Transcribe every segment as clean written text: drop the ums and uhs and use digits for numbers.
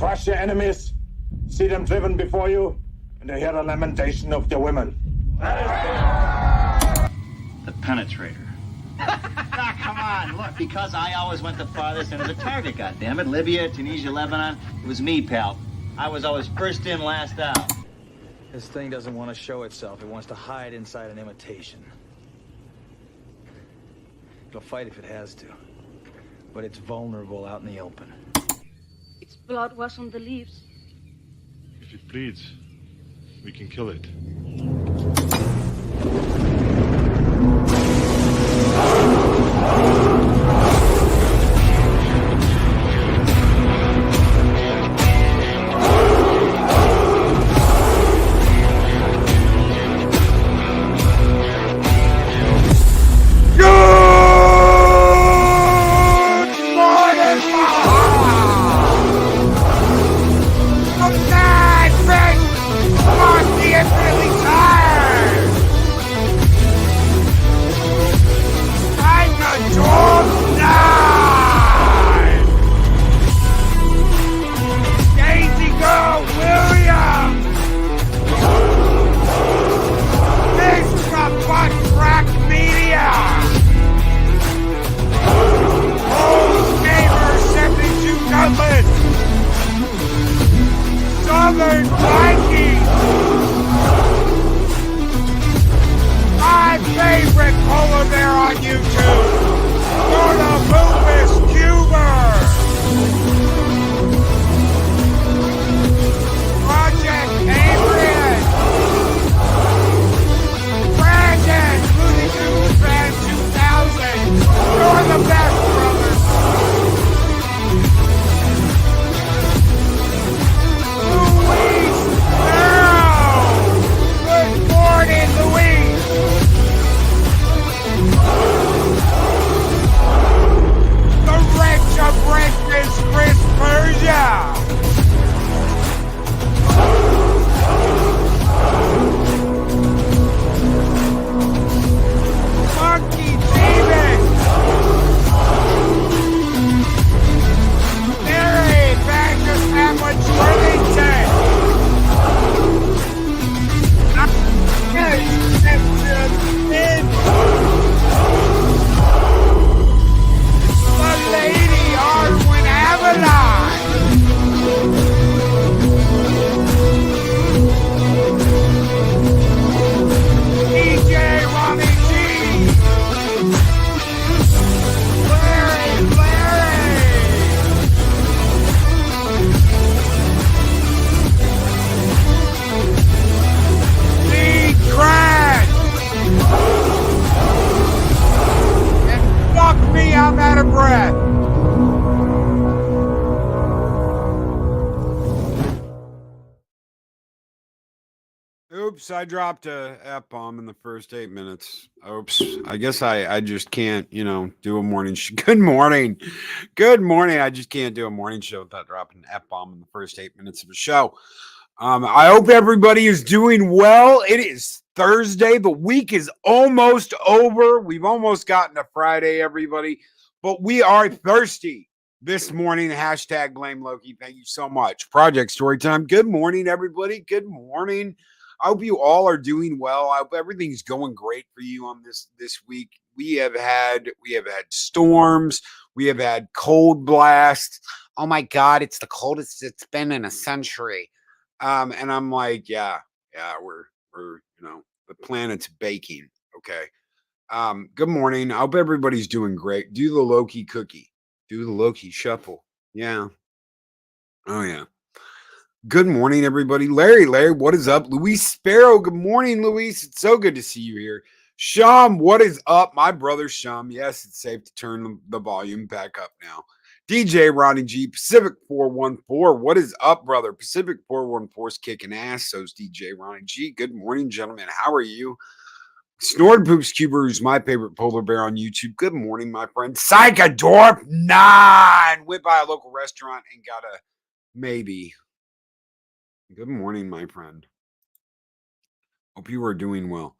crush your enemies, see them driven before you, and hear the lamentation of their women. The penetrator. Now, come on, look, because I always went the farthest end of the target, goddammit. Libya, Tunisia, Lebanon, it was me, pal. I was always first in, last out. This thing doesn't want to show itself. It wants to hide inside an imitation. It'll fight if it has to, but it's vulnerable out in the open. Its blood was on the leaves. If it bleeds, we can kill it. Oops, I dropped a F-bomb in the first 8 minutes. Oops. I guess I just can't, do a morning show. Good morning. Good morning. I just can't do a morning show without dropping an F-bomb in the first 8 minutes of a show. I hope everybody is doing well. It is Thursday. The week is almost over. We've almost gotten to Friday, everybody. But we are thirsty this morning. Hashtag blame Loki. Thank you so much. Project Storytime. Good morning, everybody. Good morning. I hope you all are doing well. I hope everything's going great for you on this week. We have had storms. We have had cold blasts. Oh my God, it's the coldest it's been in a century. And I'm like, yeah, we're the planet's baking. Okay. Good morning. I hope everybody's doing great. Do the Loki cookie. Do the Loki shuffle. Yeah. Oh yeah. Good morning, everybody. Larry, what is up? Luis Sparrow, good morning, Luis. It's so good to see you here. Sham, what is up? My brother Sham. Yes, it's safe to turn the volume back up now. DJ Ronnie G, Pacific 414. What is up, brother? Pacific 414 is kicking ass. So's DJ Ronnie G. Good morning, gentlemen. How are you? Snort Poops Cuber, who's my favorite polar bear on YouTube. Good morning, my friend. Psychodorp 9. Went by a local restaurant and got a maybe. Good morning, my friend. Hope you are doing well.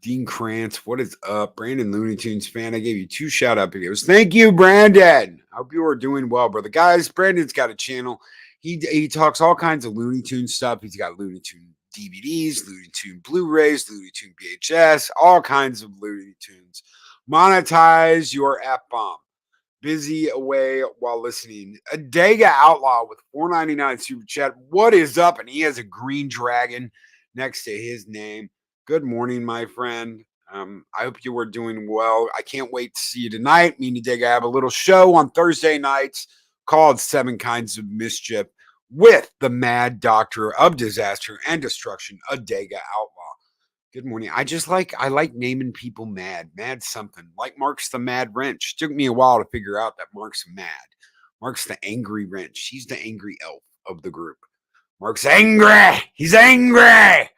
Dean Krantz, what is up? Brandon Looney Tunes fan. I gave you 2 shout out videos. Thank you, Brandon. I hope you are doing well, brother. Guys, Brandon's got a channel. He talks all kinds of Looney Tune stuff. He's got Looney Tune DVDs, Looney Tune Blu-rays, Looney Tune VHS, all kinds of Looney Tunes. Monetize your F-bomb. Busy away while listening. A Dega Outlaw with $4.99 super chat. What is up? And he has a green dragon next to his name. Good morning, my friend. I hope you were doing well. I can't wait to see you tonight. Me and Dega have a little show on Thursday nights called 7 Kinds of Mischief with the Mad Doctor of Disaster and Destruction, a Dega Outlaw. Good morning. I like naming people Mad. Mad something. Like Mark's the Mad Wrench. Took me a while to figure out that Mark's mad. Mark's the angry wrench. He's the angry elf of the group. Mark's angry. He's angry.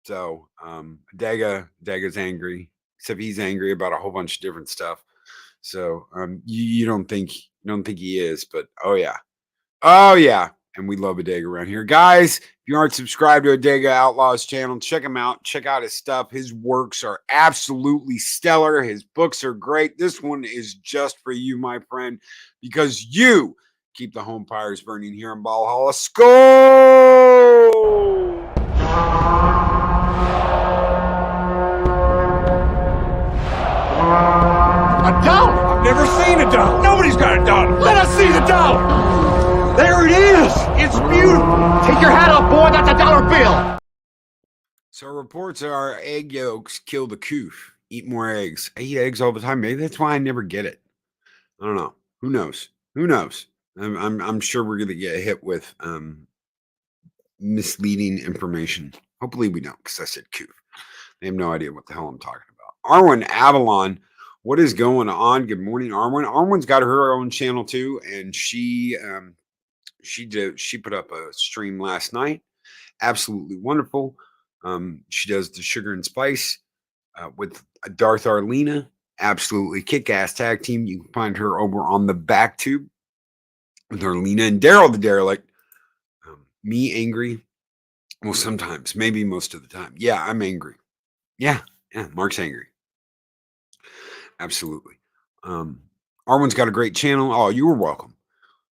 So Daga's angry. Except he's angry about a whole bunch of different stuff. So you don't think he is, but oh yeah. And we love Adega around here. Guys, if you aren't subscribed to Adega Outlaws channel, check him out. Check out his stuff. His works are absolutely stellar. His books are great. This one is just for you, my friend, because you keep the home fires burning here in Valhalla. Skull! A dollar? I've never seen a dollar. Nobody's got a dollar. Let us see the dollar. There it is. It's beautiful. Take your hat off, boy. That's a dollar bill. So reports are egg yolks kill the coof. Eat more eggs. I eat eggs all the time. Maybe that's why I never get it. I don't know. Who knows? I'm sure we're gonna get hit with misleading information. Hopefully we don't, because I said coof. They have no idea what the hell I'm talking about. Arwen Avalon, what is going on? Good morning, Arwen. Arwen's got her own channel too, and she put up a stream last night. Absolutely wonderful. She does the sugar and spice with Darth Arlena. Absolutely kick-ass tag team. You can find her over on the back tube with Arlena and Daryl the Derelict. Me angry. Well, sometimes, maybe most of the time. Yeah, I'm angry. Yeah, Mark's angry. Absolutely. Arwen's got a great channel. Oh, you were welcome.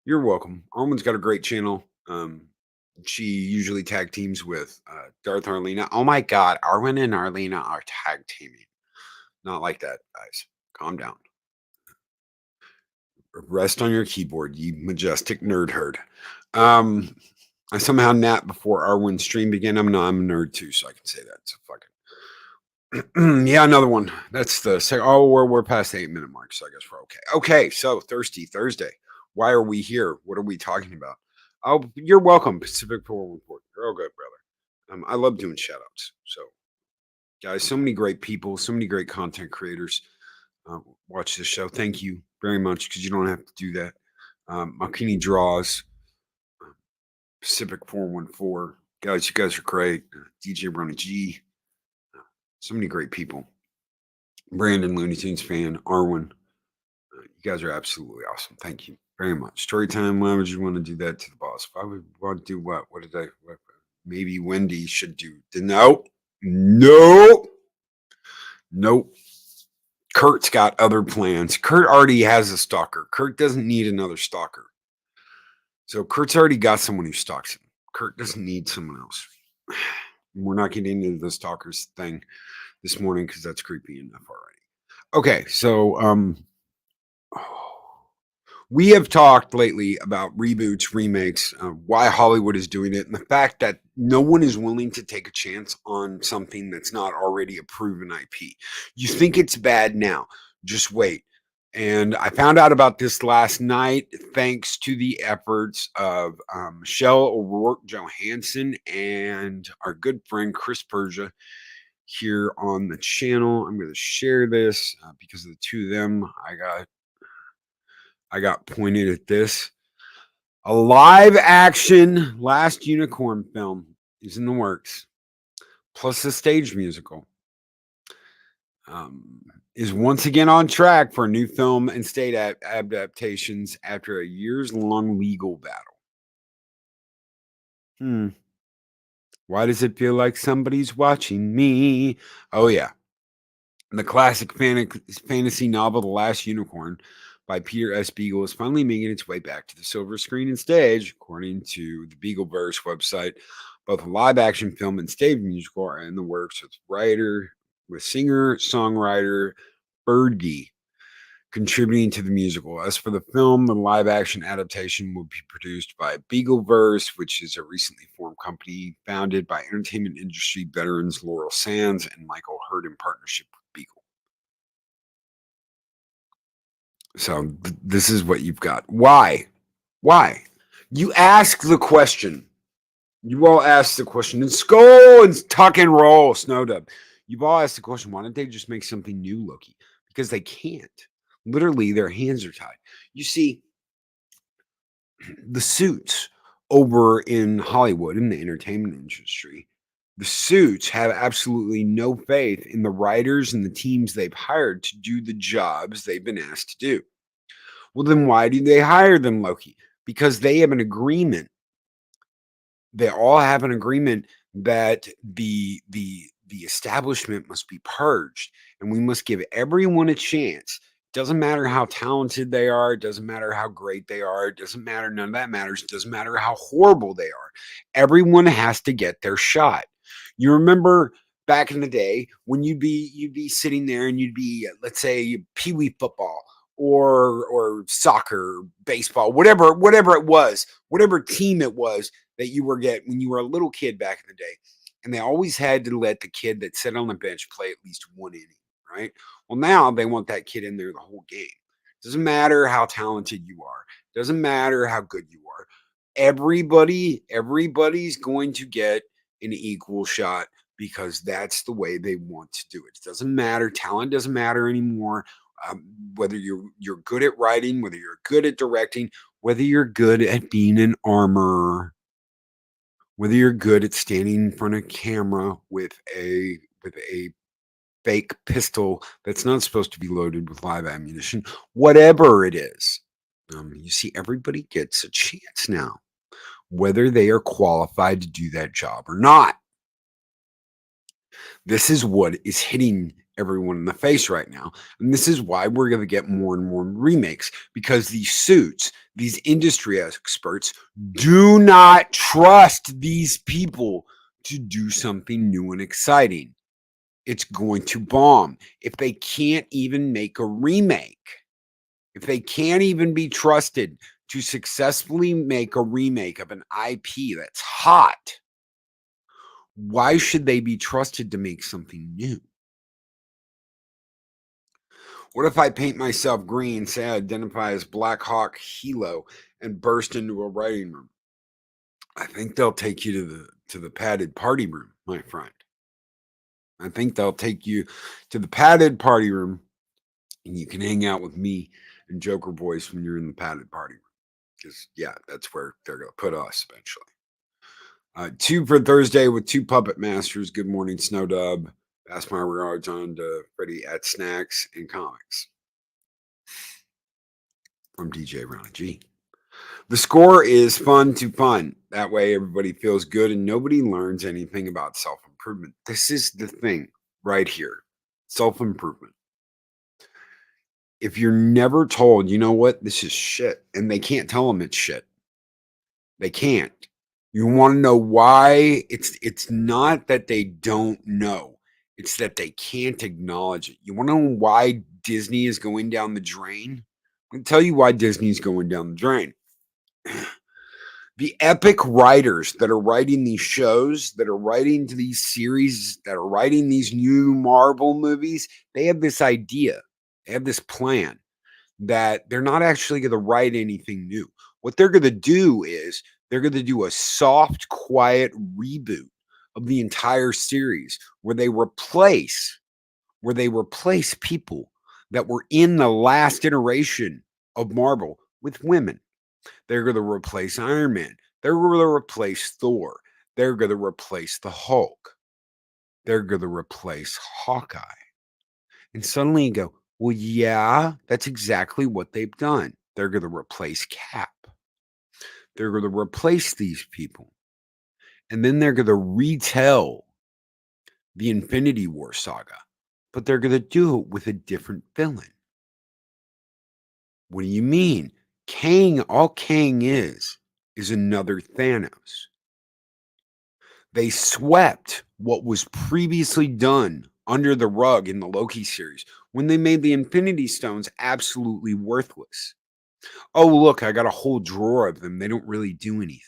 You're welcome. Arwen's got a great channel. She usually tag teams with Darth Arlena. Oh my God, Arwen and Arlena are tag teaming. Not like that, guys. Calm down. Rest on your keyboard, you majestic nerd herd. I somehow napped before Arwen's stream began. I'm a nerd too, so I can say that. So fuck it. Yeah, another one. That's the second. Oh, we're past the 8-minute mark, so I guess we're okay. Okay, so Thirsty Thursday. Why are we here? What are we talking about? Oh, you're welcome, Pacific 414. You're all good, brother. I love doing shout outs. So, guys, so many great people, so many great content creators watch this show. Thank you very much, because you don't have to do that. Makini Draws, Pacific 414. Guys, you guys are great. DJ Brony G. So many great people. Brandon, Looney Tunes fan. Arwen. You guys are absolutely awesome. Thank you very much. Story time. Why would you want to do that to the boss? Why would want to do what? What did I? What, maybe Wendy should do. Nope. Kurt's got other plans. Kurt already has a stalker. Kurt doesn't need another stalker. So Kurt's already got someone who stalks him. Kurt doesn't need someone else. We're not getting into the stalkers thing this morning because that's creepy enough already. Okay, so we have talked lately about reboots, remakes, why Hollywood is doing it, and the fact that no one is willing to take a chance on something that's not already a proven IP. You think it's bad now, just wait. And I found out about this last night thanks to the efforts of Michelle O'Rourke Johansson and our good friend Chris Persia here on the channel. I'm going to share this because of the two of them. I got pointed at this. A live action Last Unicorn film is in the works, plus a stage musical. Is once again on track for new film and stage adaptations after a years-long legal battle. Why does it feel like somebody's watching me? Oh, yeah. The classic fantasy novel, The Last Unicorn, by Peter S. Beagle is finally making its way back to the silver screen and stage, according to the Beagleverse website. Both a live-action film and stage musical are in the works with singer-songwriter Fergie contributing to the musical. As for the film, the live-action adaptation will be produced by Beagleverse, which is a recently formed company founded by entertainment industry veterans Laurel Sands and Michael Hurd in partnership with Beagle. So this is what you've got. Why? You ask the question. You all ask the question. And skull and tuck and roll, Snowdub. You've all asked the question, why don't they just make something new, Loki? Because they can't. Literally, their hands are tied. You see, the suits over in Hollywood, in the entertainment industry, the suits have absolutely no faith in the writers and the teams they've hired to do the jobs they've been asked to do. Well, then why do they hire them, Loki? Because they have an agreement. They all have an agreement that the establishment must be purged, and we must give everyone a chance. Doesn't matter how talented they are. It doesn't matter how great they are. It doesn't matter. None of that matters. It doesn't matter how horrible they are. Everyone has to get their shot. You remember back in the day when you'd be sitting there and you'd be, let's say, pee-wee football or soccer, baseball, whatever it was, whatever team it was that you were getting when you were a little kid back in the day. And they always had to let the kid that sat on the bench play at least one inning, right? Well, now they want that kid in there the whole game. Doesn't matter how talented you are. Doesn't matter how good you are. Everybody's going to get an equal shot because that's the way they want to do it. It doesn't matter. Talent doesn't matter anymore. Whether you're good at writing, whether you're good at directing, whether you're good at being an armor, whether you're good at standing in front of camera with a fake pistol that's not supposed to be loaded with live ammunition, whatever it is. You see, everybody gets a chance now, whether they are qualified to do that job or not. This is what is hitting everyone in the face right now. And this is why we're going to get more and more remakes, because these suits, these industry experts do not trust these people to do something new and exciting. It's going to bomb. If they can't even make a remake, if they can't even be trusted to successfully make a remake of an IP that's hot, why should they be trusted to make something new? What if I paint myself green, say I identify as Black Hawk Hilo, and burst into a writing room? I think they'll take you to the padded party room, my friend. I think they'll take you to the padded party room, and you can hang out with me and Joker Boys when you're in the padded party room. Because, yeah, that's where they're going to put us eventually. 2 for Thursday with 2 puppet masters. Good morning, Snowdub. Pass my regards on to Freddie at Snacks and Comics. From DJ Ronnie G. The score is fun to fun. That way everybody feels good and nobody learns anything about self-improvement. This is the thing right here. Self-improvement. If you're never told, you know what, this is shit, and they can't tell them it's shit. They can't. You want to know why? It's not that they don't know. It's that they can't acknowledge it. You want to know why Disney is going down the drain? I'm going to tell you why Disney's going down the drain. The epic writers that are writing these shows, that are writing these series, that are writing these new Marvel movies, they have this idea. They have this plan that they're not actually going to write anything new. What they're going to do is they're going to do a soft, quiet reboot of the entire series where they replace people that were in the last iteration of Marvel with women. They're going to replace Iron Man. They're going to replace Thor. They're going to replace the Hulk. They're going to replace Hawkeye. And suddenly you go, well, yeah, that's exactly what they've done. They're going to replace Cap. They're going to replace these people. And then they're going to retell the Infinity War saga. But they're going to do it with a different villain. What do you mean? All Kang is another Thanos. They swept what was previously done under the rug in the Loki series when they made the Infinity Stones absolutely worthless. Oh, look, I got a whole drawer of them. They don't really do anything.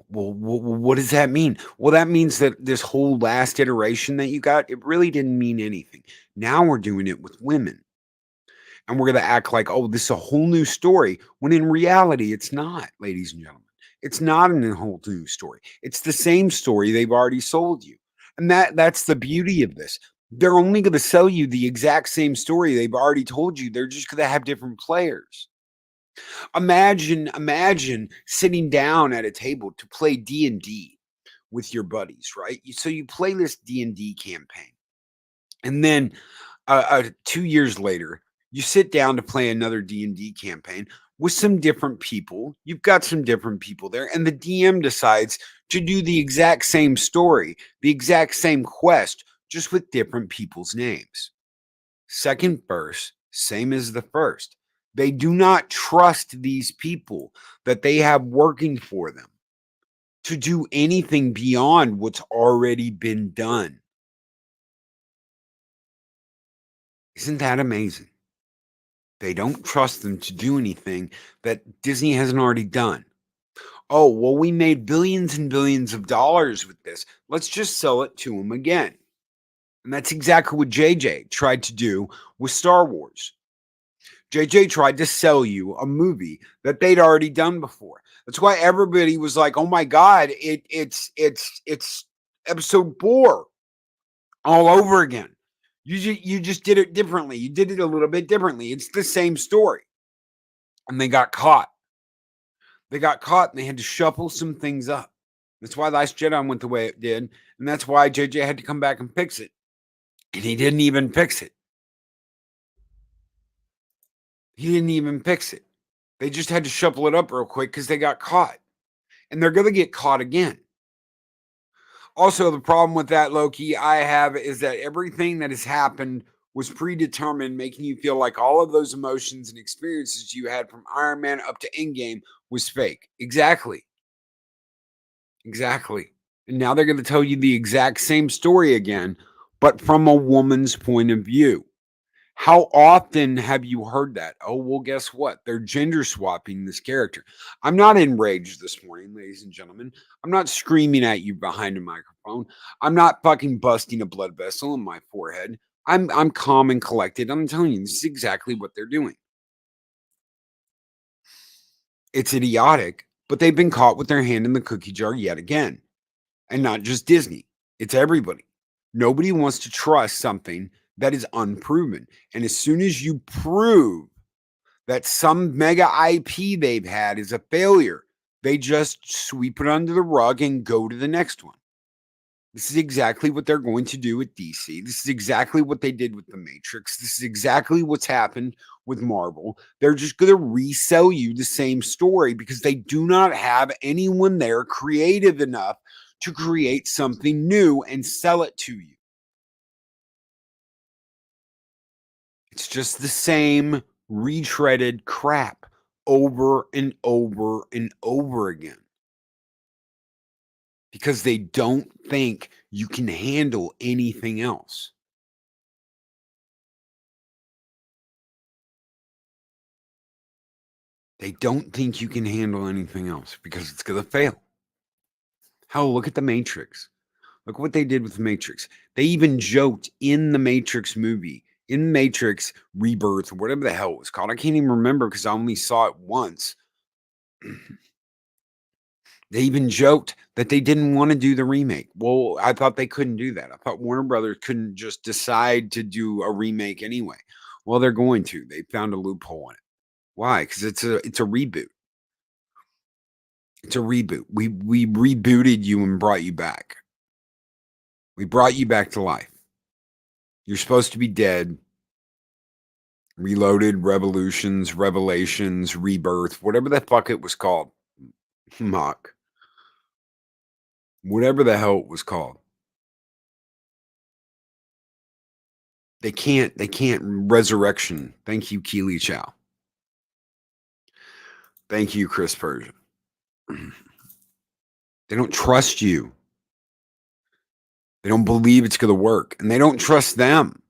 Well, what does that mean? Well, that means that this whole last iteration that you got, it really didn't mean anything. Now we're doing it with women. And we're going to act like, oh, this is a whole new story, when in reality, it's not, ladies and gentlemen. It's not a whole new story. It's the same story they've already sold you. And that's the beauty of this. They're only going to sell you the exact same story they've already told you. They're just going to have different players. Imagine sitting down at a table to play D&D with your buddies, right? So you play this D&D campaign. And then 2 years later, you sit down to play another D&D campaign with some different people. You've got some different people there, and the DM decides to do the exact same story, the exact same quest, just with different people's names. Second verse, same as the first. They do not trust these people that they have working for them to do anything beyond what's already been done. Isn't that amazing? They don't trust them to do anything that Disney hasn't already done. Oh, well, we made billions and billions of dollars with this. Let's just sell it to them again. And that's exactly what JJ tried to do with Star Wars. JJ tried to sell you a movie that they'd already done before. That's why everybody was like, "Oh my God, it's episode 4 all over again." You just did it differently. You did it a little bit differently. It's the same story. And they got caught. They got caught and they had to shuffle some things up. That's why Last Jedi went the way it did. And that's why JJ had to come back and fix it. And he didn't even fix it. He didn't even fix it. They just had to shuffle it up real quick because they got caught. And they're going to get caught again. Also, the problem with that, Loki, I have is that everything that has happened was predetermined, making you feel like all of those emotions and experiences you had from Iron Man up to Endgame was fake. Exactly. And now they're going to tell you the exact same story again, but from a woman's point of view. How often have you heard that? Oh, well, guess what? They're gender swapping this character. I'm not enraged this morning, ladies and gentlemen. I'm not screaming at you behind a microphone. I'm not fucking busting a blood vessel in my forehead. I'm calm and collected. I'm telling you, this is exactly what they're doing. It's idiotic, but they've been caught with their hand in the cookie jar yet again. And not just Disney. It's everybody. Nobody wants to trust something that is unproven. And as soon as you prove that some mega IP they've had is a failure, they just sweep it under the rug and go to the next one. This is exactly what they're going to do with DC. This is exactly what they did with The Matrix. This is exactly what's happened with Marvel. They're just going to resell you the same story because they do not have anyone there creative enough to create something new and sell it to you. It's just the same retreaded crap over and over and over again. Because they don't think you can handle anything else. They don't think you can handle anything else because it's going to fail. Hell, look at The Matrix. Look what they did with The Matrix. They even joked in The Matrix movie, in Matrix Rebirth, or whatever the hell it was called. I can't even remember because I only saw it once. They even joked that they didn't want to do the remake. Well, I thought they couldn't do that. I thought Warner Brothers couldn't just decide to do a remake anyway. Well, they're going to. They found a loophole in it. Why? Because it's a reboot. It's a reboot. We rebooted you and brought you back. We brought you back to life. You're supposed to be dead. Reloaded, Revolutions, Revelations, Rebirth, whatever the fuck it was called. Mock. Whatever the hell it was called. They can't resurrection. Thank you, Keely Chow. Thank you, Chris Persian. They don't trust you. They don't believe it's going to work, and they don't trust them.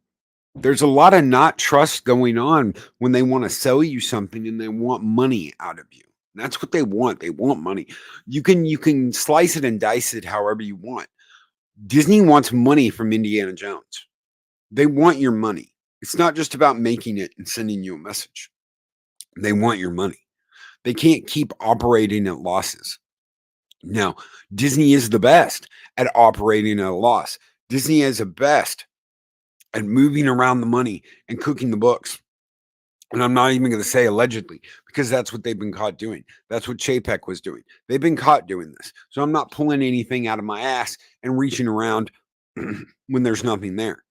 There's a lot of not trust going on when they want to sell you something and they want money out of you. And that's what they want. They want money. You can slice it and dice it however you want. Disney wants money from Indiana Jones. They want your money. It's not just about making it and sending you a message. They want your money. They can't keep operating at losses. Now, Disney is the best at operating at a loss. Disney is the best at moving around the money and cooking the books. And I'm not even going to say allegedly, because that's what they've been caught doing. That's what Chapek was doing. They've been caught doing this. So I'm not pulling anything out of my ass and reaching around when there's nothing there.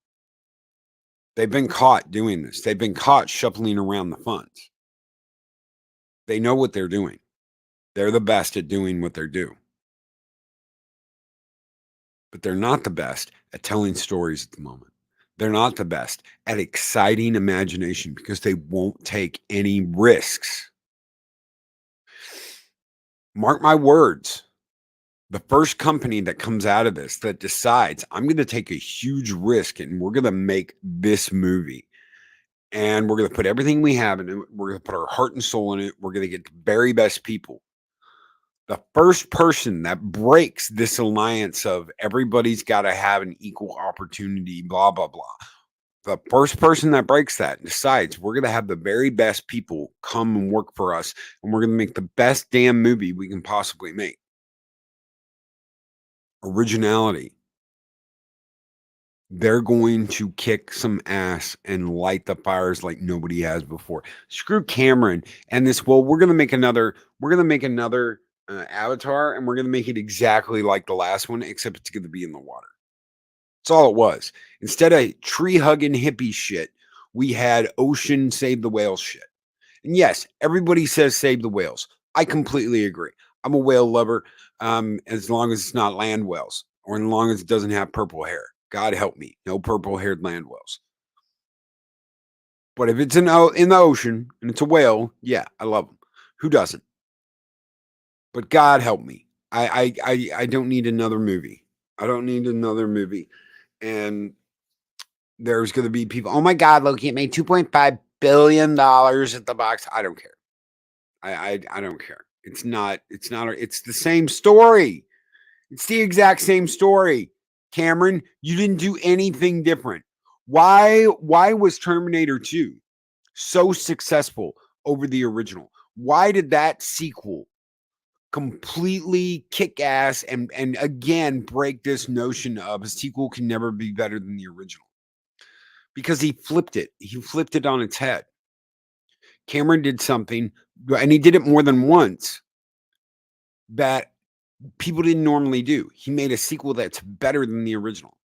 They've been caught doing this. They've been caught shuffling around the funds. They know what they're doing. They're the best at doing what they're doing. But they're not the best at telling stories at the moment. They're not the best at exciting imagination because they won't take any risks. Mark my words. The first company that comes out of this that decides, I'm going to take a huge risk and we're going to make this movie. And we're going to put everything we have in it. We're going to put our heart and soul in it. We're going to get the very best people. The first person that breaks this alliance of everybody's got to have an equal opportunity, blah, blah, blah. The first person that breaks that and decides we're going to have the very best people come and work for us, and we're going to make the best damn movie we can possibly make. Originality. They're going to kick some ass and light the fires like nobody has before. Screw Cameron and this. Well, we're going to make another Avatar, and we're going to make it exactly like the last one, except it's going to be in the water. That's all it was. Instead of tree hugging hippie shit, we had ocean save the whales shit. And yes, everybody says save the whales. I completely agree. I'm a whale lover, as long as it's not land whales or as long as it doesn't have purple hair. God help me. No purple-haired land whales. But if it's in the ocean and it's a whale, yeah, I love them. Who doesn't? But God help me. I don't need another movie. I don't need another movie. And there's going to be people, oh my God, Loki, it made $2.5 billion at the box. I don't care. I don't care. It's the same story. It's the exact same story. Cameron, you didn't do anything different. Why was Terminator 2 so successful over the original? Why did that sequel completely kick ass and again break this notion of a sequel can never be better than the original? Because he flipped it. He flipped it on its head. Cameron did something, and he did it more than once, that people didn't normally do. He made a sequel that's better than the original.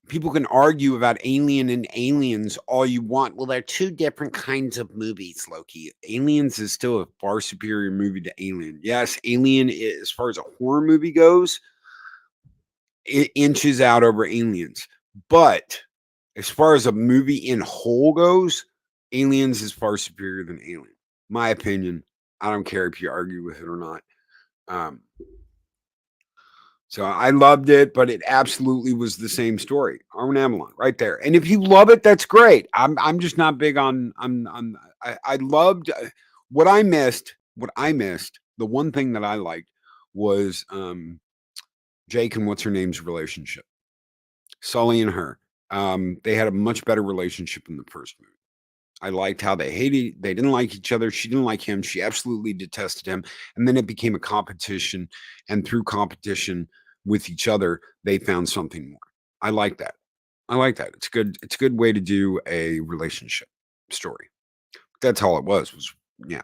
People can argue about Alien and Aliens all you want. Well, they're two different kinds of movies, Loki. Aliens is still a far superior movie to Alien. Yes, Alien, as far as a horror movie goes, it inches out over Aliens. But as far as a movie in whole goes, Aliens is far superior than Alien. My opinion. I don't care if you argue with it or not. So I loved it, but it absolutely was the same story. Armin Amelon, right there. And if you love it, that's great. I'm just not big on. I loved what I missed. What I missed. The one thing that I liked was Jake and what's her name's relationship. Sully and her. They had a much better relationship in the first movie. I liked how they didn't like each other. She didn't like him. She absolutely detested him. And then it became a competition. And through competition with each other, they found something more. I like that. It's good. It's a good way to do a relationship story. That's all it was yeah.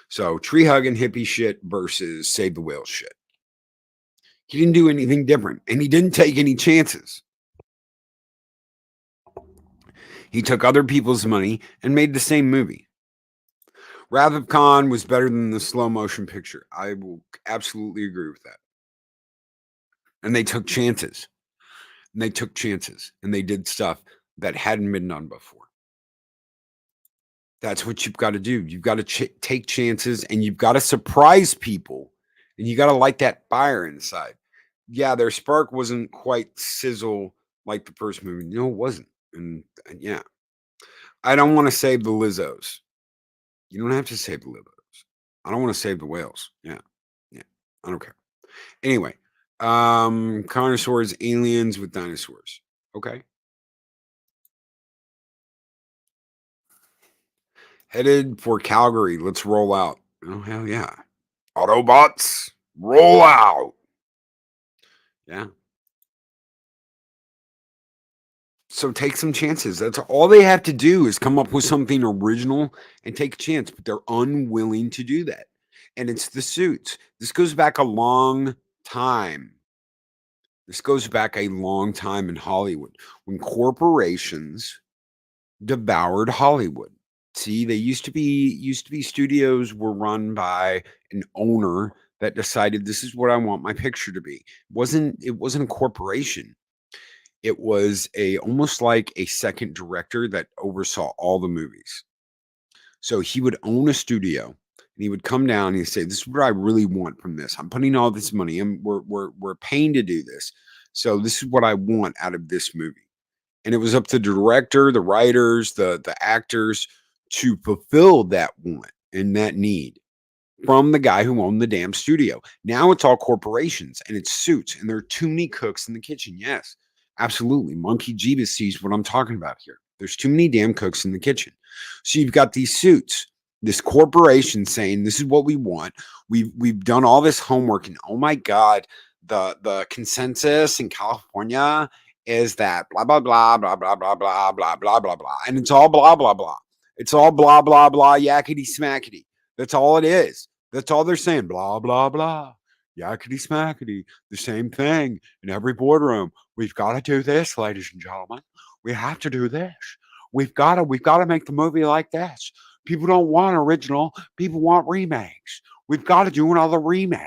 So tree hugging hippie shit versus save the whale shit. He didn't do anything different, and he didn't take any chances. He took other people's money and made the same movie. Wrath of Khan was better than the slow motion picture. I will absolutely agree with that. And they took chances. And they did stuff that hadn't been done before. That's what you've got to do. You've got to take chances, and you've got to surprise people, and you got to light that fire inside. Yeah, their spark wasn't quite sizzle like the first movie. No, it wasn't. And yeah, I don't want to save the Lizzos. You don't have to save the Lizzos. I don't want to save the whales. Yeah, I don't care. Anyway, connoisseurs, aliens with dinosaurs. Okay. Headed for Calgary. Let's roll out. Oh, hell yeah. Autobots, roll out. Yeah. So take some chances. That's all they have to do is come up with something original and take a chance, but they're unwilling to do that. And it's the suits. This goes back a long time. This goes back a long time in Hollywood when corporations devoured Hollywood. See, they used to be studios were run by an owner that decided this is what I want my picture to be. It wasn't a corporation. It was almost like a second director that oversaw all the movies. So he would own a studio and he would come down and he'd say, "This is what I really want from this. I'm putting all this money in. We're paying to do this. So this is what I want out of this movie." And it was up to the director, the writers, the actors to fulfill that want and that need from the guy who owned the damn studio. Now it's all corporations and it's suits, and there are too many cooks in the kitchen. Yes, absolutely. Monkey Jeebus sees what I'm talking about here. There's too many damn cooks in the kitchen. So you've got these suits, this corporation saying, "This is what we want. We've done all this homework, and oh my God, the consensus in California is that blah blah blah blah blah blah blah blah blah blah blah," and it's all blah blah blah. It's all blah blah blah yakety smackety. That's all it is. That's all they're saying. Blah blah blah yakety smackety. The same thing in every boardroom. We've got to do this, ladies and gentlemen. We have to do this. We've got to make the movie like this. People don't want original. People want remakes. We've got to do another remake.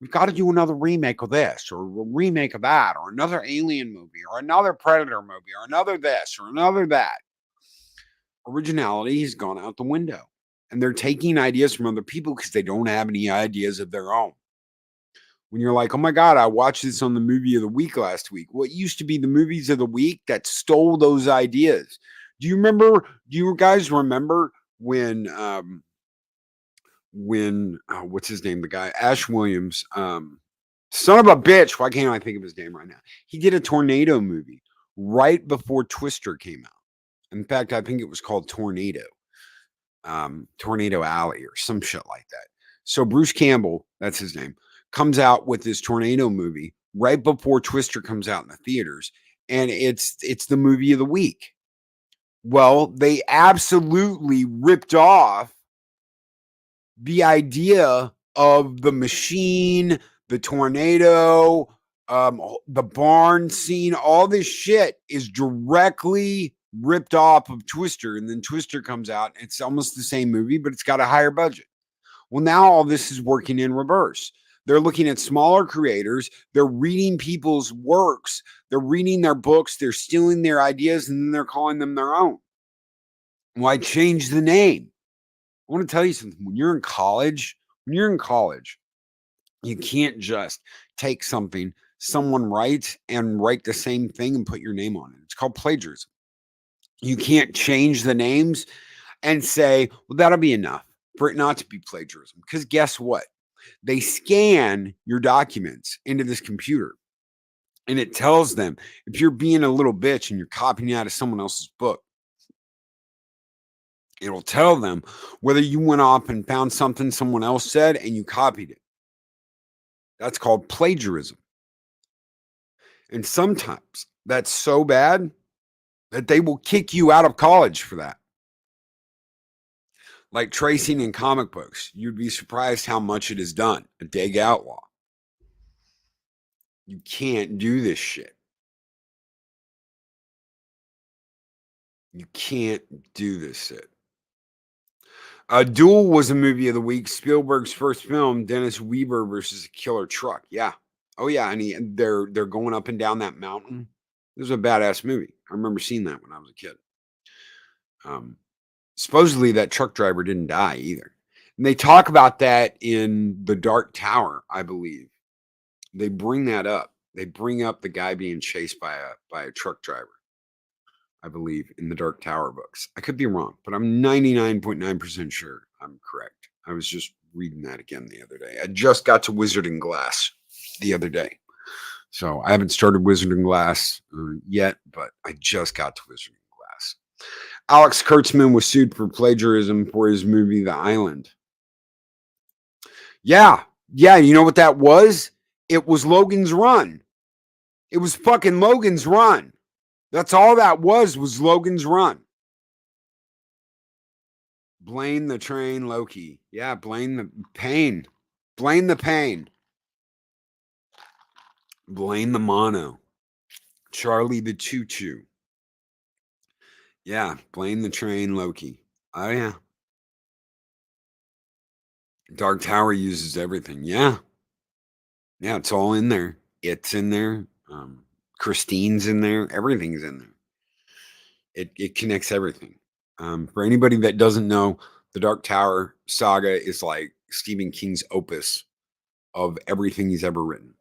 We've got to do another remake of this or a remake of that or another Alien movie or another Predator movie or another this or another that. Originality has gone out the window, and they're taking ideas from other people because they don't have any ideas of their own. When you're like, "Oh my God, I watched this on the movie of the week last week." What used to be the movies of the week that stole those ideas. Do you guys remember when what's his name? The guy, Ash Williams, son of a bitch. Why can't I think of his name right now? He did a tornado movie right before Twister came out. In fact, I think it was called Tornado Alley or some shit like that. So Bruce Campbell, that's his name, comes out with this tornado movie right before Twister comes out in the theaters, and it's the movie of the week. Well, they absolutely ripped off the idea of the machine, the tornado, the barn scene. All this shit is directly ripped off of Twister, and then Twister comes out. It's almost the same movie, but it's got a higher budget. Well, now all this is working in reverse. They're looking at smaller creators. They're reading people's works. They're reading their books. They're stealing their ideas, and then they're calling them their own. Why change the name? I want to tell you something. When you're in college, you can't just take something someone writes and write the same thing and put your name on it. It's called plagiarism. You can't change the names and say, "Well, that'll be enough for it not to be plagiarism." Because guess what? They scan your documents into this computer, and it tells them if you're being a little bitch and you're copying out of someone else's book. It'll tell them whether you went off and found something someone else said and you copied it. That's called plagiarism. And sometimes that's so bad that they will kick you out of college for that. Like tracing in comic books. You'd be surprised how much it is done. A Dig Outlaw. You can't do this shit. You can't do this shit. Duel was a movie of the week. Spielberg's first film, Dennis Weaver versus a killer truck. Yeah. Oh yeah, and they're going up and down that mountain. This was a badass movie. I remember seeing that when I was a kid. Supposedly that truck driver didn't die either. And they talk about that in The Dark Tower, I believe. They bring that up. They bring up the guy being chased by a truck driver, I believe, in the Dark Tower books. I could be wrong, but I'm 99.9% sure I'm correct. I was just reading that again the other day. I just got to Wizard and Glass the other day. So I haven't started Wizard and Glass yet, but I just got to Wizard and Glass. Alex Kurtzman was sued for plagiarism for his movie The Island. Yeah, you know what that was? It was Logan's Run. It was fucking Logan's Run. That's all that was Logan's Run. Blame the train, Loki. Yeah, blame the pain. Blame the pain. Blame the mono. Charlie the choo-choo. Yeah, blame the train, Loki. Oh, yeah. Dark Tower uses everything. Yeah. Yeah, it's all in there. It's in there. Christine's in there. Everything's in there. It connects everything. For anybody that doesn't know, the Dark Tower saga is like Stephen King's opus of everything he's ever written.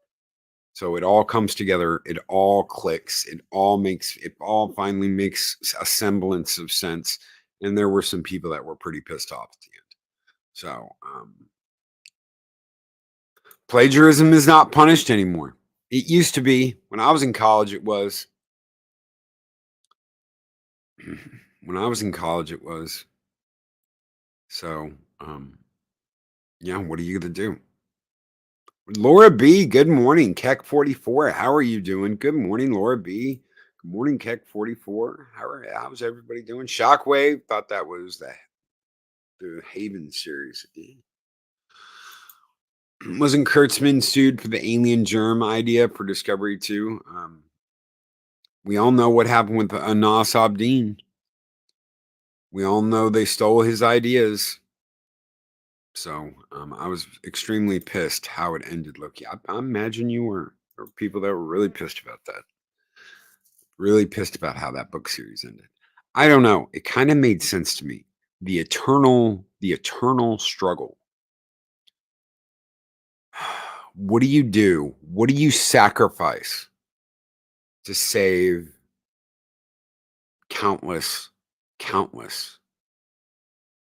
So it all comes together. It all clicks. It all finally makes a semblance of sense. And there were some people that were pretty pissed off at the end. So plagiarism is not punished anymore. It used to be. When I was in college, it was. When I was in college, it was. So, yeah, what are you going to do? Laura B, good morning. Keck44, how are you doing? Good morning, Laura B. Good morning, Keck44. How's everybody doing? Shockwave, thought that was the Haven series. Wasn't Kurtzman sued for the alien germ idea for Discovery 2? We all know what happened with Anas Abdeen. We all know they stole his ideas. So I was extremely pissed how it ended, Loki. I imagine you were. There were people that were really pissed about that. Really pissed about how that book series ended. I don't know. It kind of made sense to me. The eternal struggle. What do you do? What do you sacrifice to save countless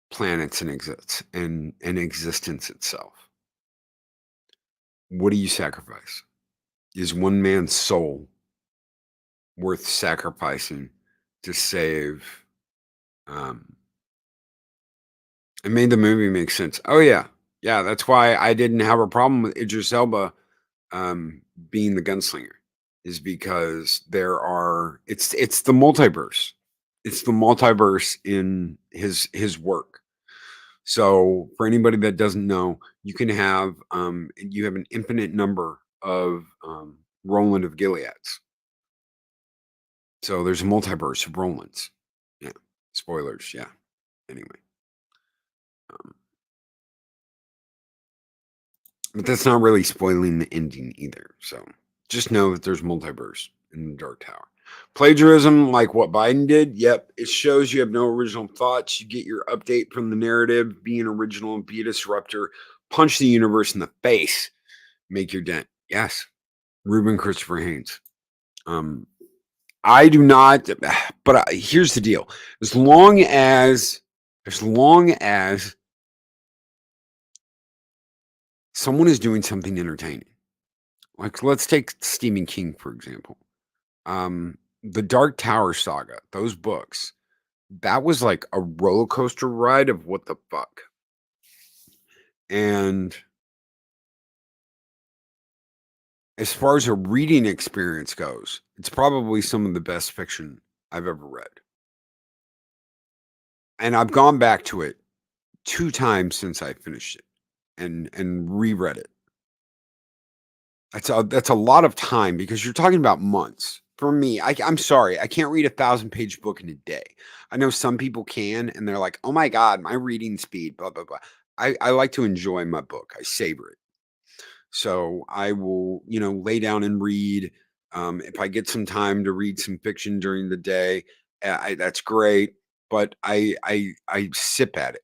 planets and existence itself? What do you sacrifice? Is one man's soul worth sacrificing to save? It made the movie make sense. Oh yeah, that's why I didn't have a problem with Idris Elba being the gunslinger, is because it's the multiverse. It's the multiverse in his work. So for anybody that doesn't know, you can have you have an infinite number of Roland of Gileads. So there's a multiverse of Rolands. Yeah. Spoilers. Yeah. Anyway. But that's not really spoiling the ending either. So just know that there's multiverse in the Dark Tower. Plagiarism, like what Biden did, yep, it shows you have no original thoughts. You get your update from the narrative, be an original and be a disruptor, punch the universe in the face, make your dent. Yes, Ruben Christopher Haynes. I do not, but here's the deal: as long as someone is doing something entertaining, like let's take Stephen King for example. The Dark Tower saga, those books, that was like a roller coaster ride of what the fuck. And as far as a reading experience goes, it's probably some of the best fiction I've ever read. And I've gone back to it 2 times since I finished it and reread it. That's a lot of time because you're talking about months. For me, I'm sorry, I can't read a 1,000-page book in a day. I know some people can, and they're like, "Oh my god, my reading speed, blah blah blah." I like to enjoy my book. I savor it. So I will, lay down and read If I get some time to read some fiction during the day, that's great. But I sip at it.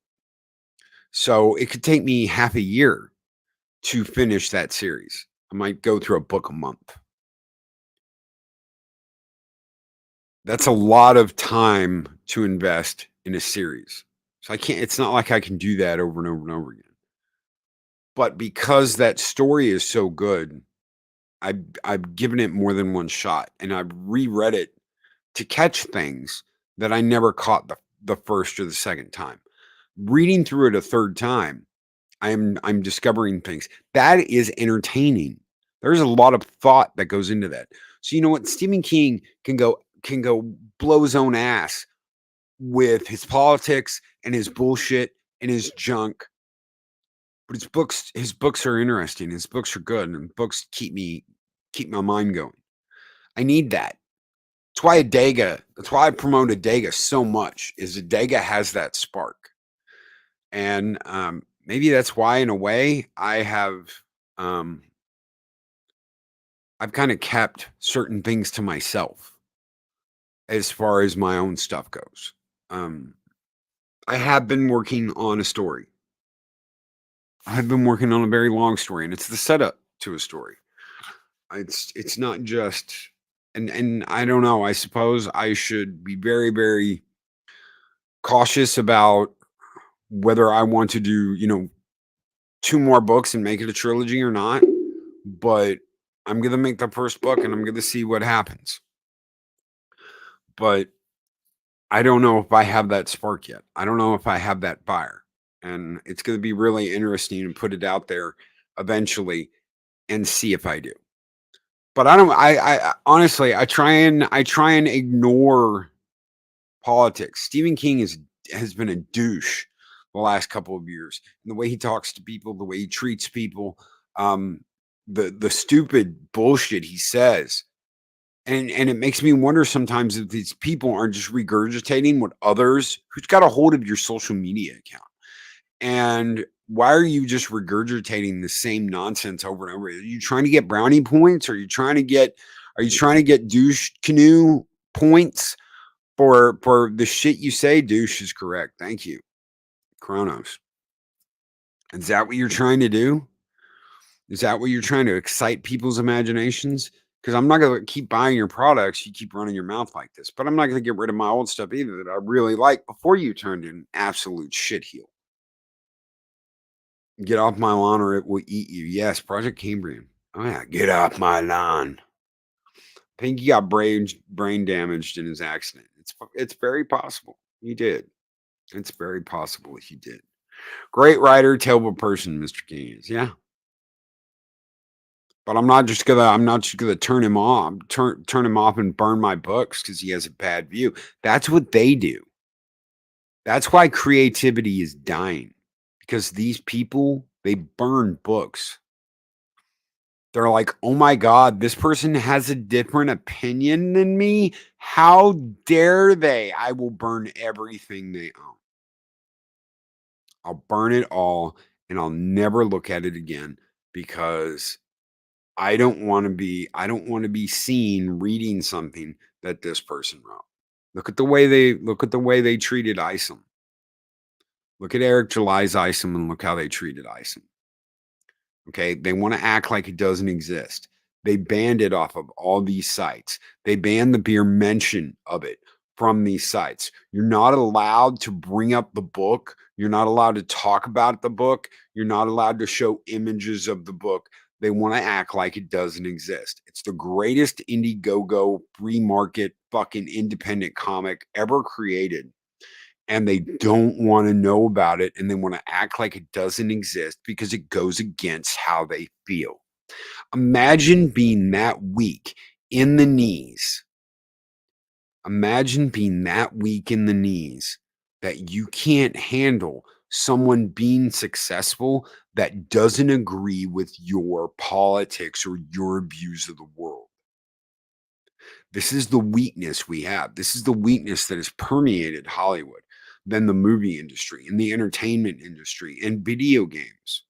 So it could take me half a year to finish that series. I might go through a book a month. That's a lot of time to invest in a series. So I can't, it's not like I can do that over and over and over again. But because that story is so good, I've given it more than one shot, and I've reread it to catch things that I never caught the first or the second time. Reading through it a third time, I'm discovering things. That is entertaining. There's a lot of thought that goes into that. So you know what? Stephen King can go blow his own ass with his politics and his bullshit and his junk. But his books are interesting. His books are good, and books keep my mind going. I need that. That's why I promote Adega so much, is Adega has that spark. And maybe that's why, in a way, I've kind of kept certain things to myself as far as my own stuff goes. I have been working on a story. I've been working on a very long story, and it's the setup to a story. It's not just, and I don't know. I suppose I should be very, very cautious about whether I want to do, 2 more books and make it a trilogy or not. But I'm gonna make the first book, and I'm gonna see what happens. But I don't know if I have that spark yet. I don't know if I have that fire. And it's gonna be really interesting to put it out there eventually and see if I do. But I honestly, I try and ignore politics. Stephen King has been a douche the last couple of years. And the way he talks to people, the way he treats people, the stupid bullshit he says. And it makes me wonder sometimes if these people aren't just regurgitating what others, who's got a hold of your social media account. And why are you just regurgitating the same nonsense over and over? Are you trying to get brownie points? Are you trying to get douche canoe points for the shit you say? Douche is correct. Thank you. Kronos. Is that what you're trying to do? Is that what you're trying to excite people's imaginations? Because I'm not going to keep buying your products. You keep running your mouth like this. But I'm not going to get rid of my old stuff either that I really like before you turned an absolute shitheel. Get off my lawn or it will eat you. Yes, Project Cambrian. Oh, yeah. Get off my lawn. I think he got brain damaged in his accident. It's very possible he did. It's very possible he did. Great writer, terrible person, Mr. King is. Yeah. But I'm not just gonna turn him off, turn him off and burn my books because he has a bad view. That's what they do. That's why creativity is dying. Because these people, they burn books. They're like, oh my God, this person has a different opinion than me. How dare they? I will burn everything they own. I'll burn it all and I'll never look at it again because I don't want to be seen reading something that this person wrote. Look at the way they treated Isom. Look at Eric July's Isom and look how they treated Isom. Okay, they want to act like it doesn't exist. They banned it off of all these sites. They banned the bare mention of it from these sites. You're not allowed to bring up the book. You're not allowed to talk about the book. You're not allowed to show images of the book. They want to act like it doesn't exist. It's the greatest Indiegogo free market fucking independent comic ever created. And they don't want to know about it. And they want to act like it doesn't exist because it goes against how they feel. Imagine being that weak in the knees. Imagine being that weak in the knees that you can't handle someone being successful that doesn't agree with your politics or your views of the world. This is the weakness we have. This is the weakness that has permeated Hollywood, then the movie industry and the entertainment industry and video games.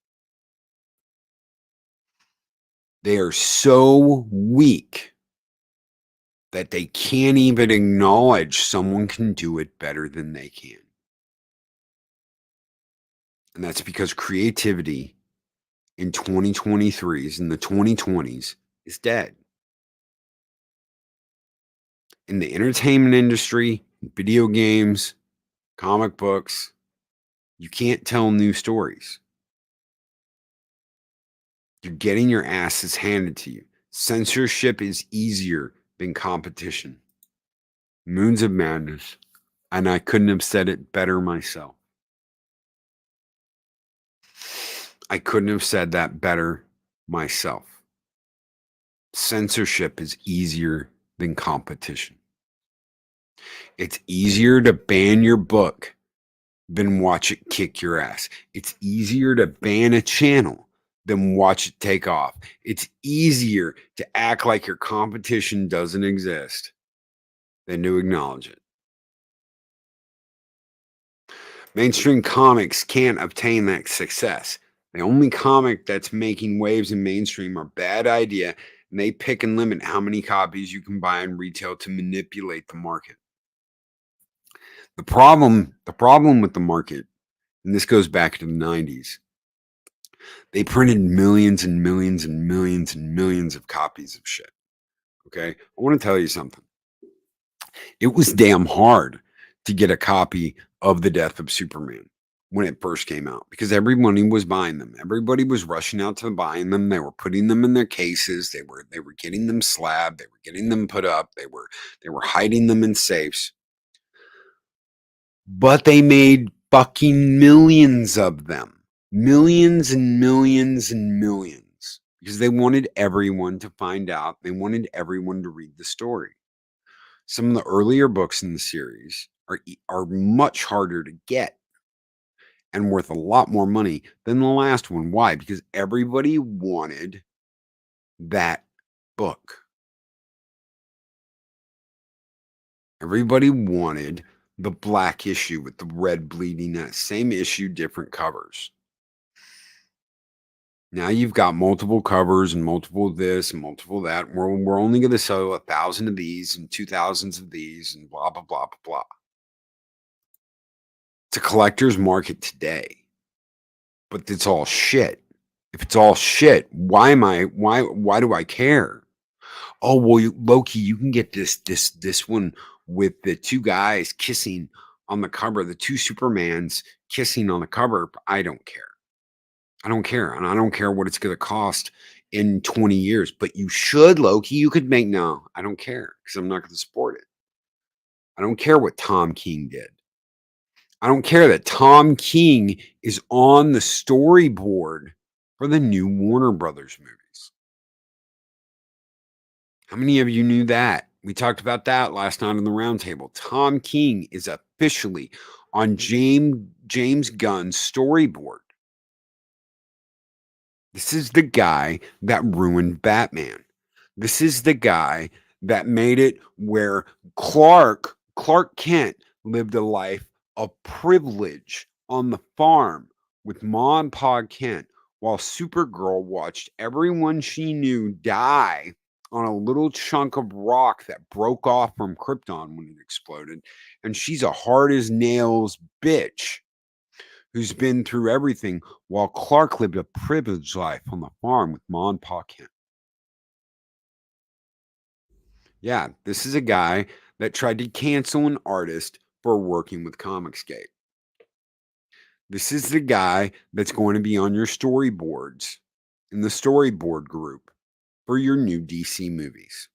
They are so weak that they can't even acknowledge someone can do it better than they can. And that's because creativity in 2023s, in the 2020s, is dead. In the entertainment industry, video games, comic books, you can't tell new stories. You're getting your asses handed to you. Censorship is easier than competition. Moons of Madness. And I couldn't have said it better myself. I couldn't have said that better myself. Censorship is easier than competition. It's easier to ban your book than watch it kick your ass. It's easier to ban a channel than watch it take off. It's easier to act like your competition doesn't exist than to acknowledge it. Mainstream comics can't obtain that success. The only comic that's making waves in mainstream are Bad Idea, and they pick and limit how many copies you can buy in retail to manipulate the market. The problem with the market, and this goes back to the 90s, they printed millions and millions and millions and millions of copies of shit. Okay? I want to tell you something. It was damn hard to get a copy of The Death of Superman when it first came out because everybody was buying them. Everybody was rushing out to buying them. They were putting them in their cases. They were getting them slabbed. They were getting them put up. They were hiding them in safes. But they made fucking millions of them. Millions and millions and millions. Because they wanted everyone to find out. They wanted everyone to read the story. Some of the earlier books in the series are much harder to get and worth a lot more money than the last one. Why? Because everybody wanted that book. Everybody wanted the black issue with the red bleeding out. Same issue, different covers. Now you've got multiple covers and multiple this and multiple that. We're only going to sell 1,000 of these and 2,000s of these and blah, blah, blah, blah, blah. It's a collector's market today, but it's all shit. If it's all shit, why do I care? Oh, well, Loki, you can get this one with the two guys kissing on the cover, the two Supermans kissing on the cover. I don't care. I don't care. And I don't care what it's going to cost in 20 years, but you should, Loki. You could make, no, I don't care because I'm not going to support it. I don't care what Tom King did. I don't care that Tom King is on the storyboard for the new Warner Brothers movies. How many of you knew that? We talked about that last night on the roundtable. Tom King is officially on James Gunn's storyboard. This is the guy that ruined Batman. This is the guy that made it where Clark Kent lived a life of privilege on the farm with Ma and Pa Kent, while Supergirl watched everyone she knew die on a little chunk of rock that broke off from Krypton when it exploded. And she's a hard as nails bitch who's been through everything, while Clark lived a privileged life on the farm with Ma and Pa Kent. Yeah, this is a guy that tried to cancel an artist for working with Comicsgate. This is the guy that's going to be on your storyboards in the storyboard group for your new DC movies.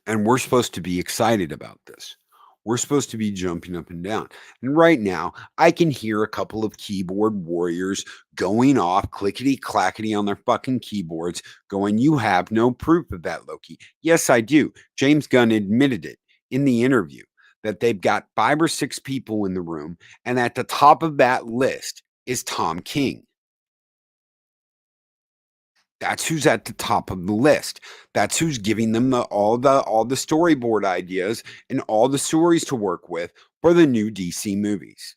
And we're supposed to be excited about this. We're supposed to be jumping up and down. And right now, I can hear a couple of keyboard warriors going off clickety clackety on their fucking keyboards, going, "You have no proof of that, Loki." Yes, I do. James Gunn admitted it in the interview that they've got 5 or 6 people in the room, and at the top of that list is Tom King. That's who's at the top of the list. That's who's giving them all the storyboard ideas and all the stories to work with for the new DC movies.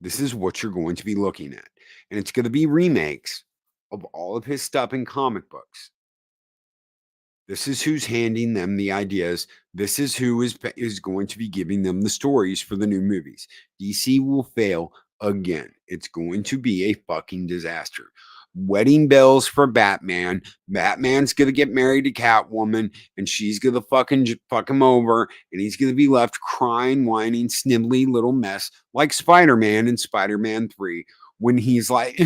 This is what you're going to be looking at. And it's going to be remakes of all of his stuff in comic books. This is who's handing them the ideas. This is who is going to be giving them the stories for the new movies. DC will fail again. It's going to be a fucking disaster. Wedding bells for Batman. Batman's gonna get married to Catwoman, and she's gonna fucking fuck him over, and he's gonna be left crying, whining, snivelly little mess like Spider-Man in Spider-Man 3 when he's like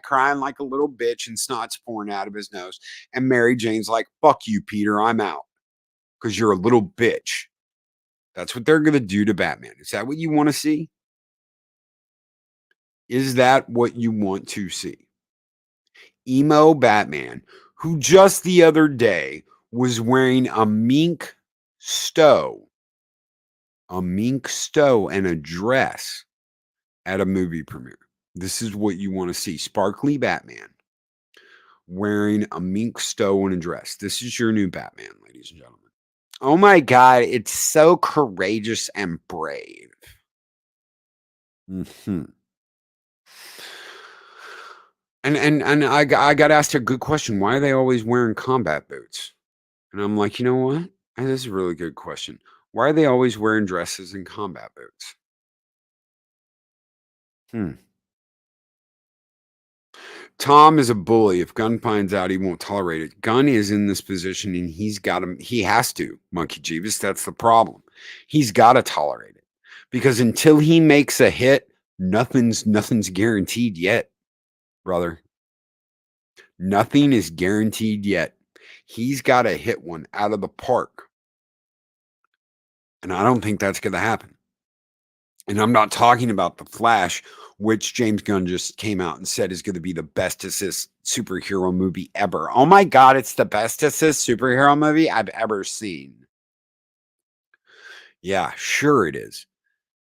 crying like a little bitch and snot's pouring out of his nose. And Mary Jane's like, fuck you, Peter, I'm out. Because you're a little bitch. That's what they're going to do to Batman. Is that what you want to see? Is that what you want to see? Emo Batman, who just the other day was wearing a mink stow and a dress at a movie premiere. This is what you want to see. Sparkly Batman wearing a mink stow and a dress. This is your new Batman, ladies and gentlemen. Oh my God, it's so courageous and brave. And I got asked a good question. Why are they always wearing combat boots? And I'm like, you know what? And this is a really good question. Why are they always wearing dresses and combat boots? Tom is a bully. If Gunn finds out, he won't tolerate it. Gunn is in this position and he has to, Monkey Jeeves. That's the problem. He's got to tolerate it because until he makes a hit, nothing's guaranteed yet, brother. Nothing is guaranteed yet. He's got to hit one out of the park. And I don't think that's going to happen. And I'm not talking about The Flash, which James Gunn just came out and said is going to be the bestest superhero movie ever. Oh my God, it's the bestest superhero movie I've ever seen. Yeah, sure it is.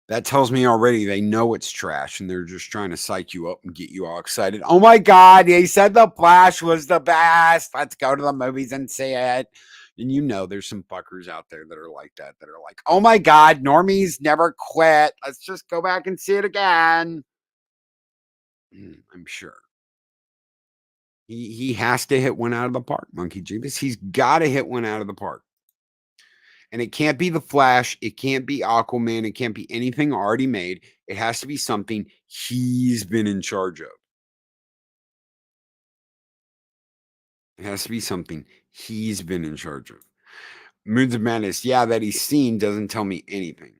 That tells me already they know it's trash and they're just trying to psych you up and get you all excited. Oh my God, he said The Flash was the best. Let's go to the movies and see it. And you know there's some fuckers out there that are like that are like, oh my God, normies never quit. Let's just go back and see it again. I'm sure. He has to hit one out of the park, Monkey Jeebus. He's got to hit one out of the park. And it can't be The Flash. It can't be Aquaman. It can't be anything already made. It has to be something he's been in charge of. It has to be something he's been in charge of. Moons of Madness, yeah, that he's seen doesn't tell me anything.